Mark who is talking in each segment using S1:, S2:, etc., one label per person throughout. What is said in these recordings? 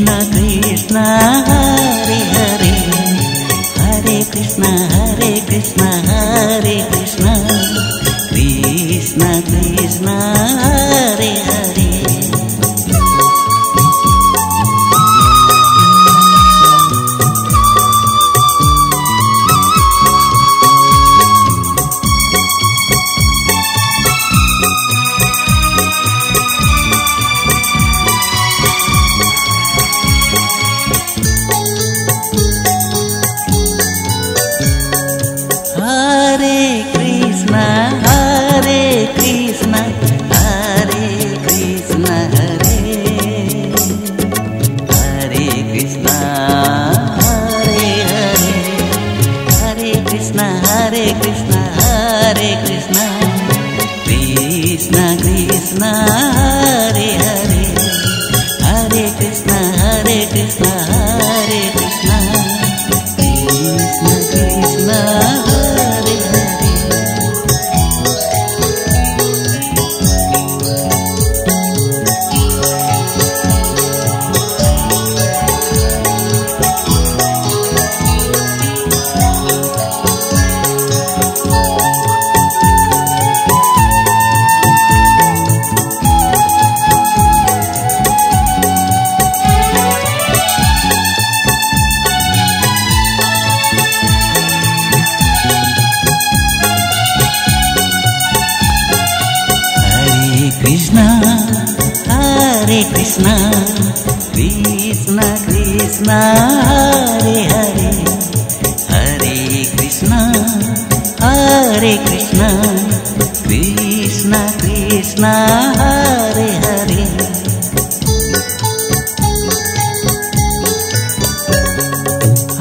S1: कृष्ण हरे हरे हरे कृष्ण हरे कृष्ण हरे Krishna Krishna Krishna Hare Hare Krishna Krishna Krishna Hare Hare Hare Krishna Hare Krishna Krishna Krishna Hare Hare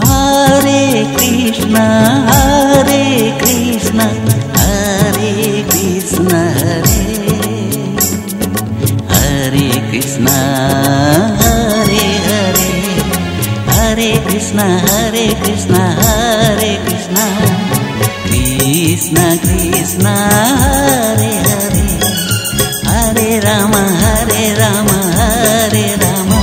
S1: Hare Krishna Hare Krishna Hare Krishna Krishna Hare Hare Hare Krishna Hare Krishna Hare Krishna Krishna Krishna Hare Hare Hare Rama Hare Rama Hare Rama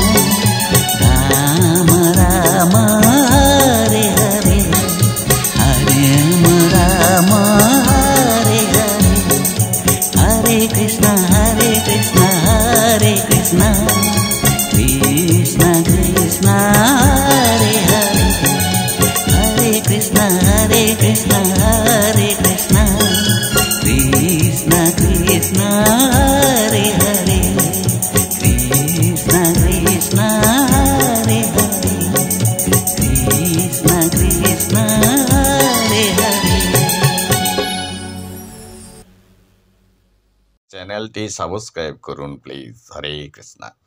S1: Rama Rama Hare Hare Hare Rama Hare Hare Hare Krishna Hare Krishna Hare Krishna Krishna Krishna Hare Hare Hare Krishna Hare Krishna Hare Krishna Krishna Krishna Hare Hare Krishna Krishna Hare Hare Krishna Krishna Hare Hare
S2: চ্যানেলটি subscribe করুন please. হরে কৃষ্ণ।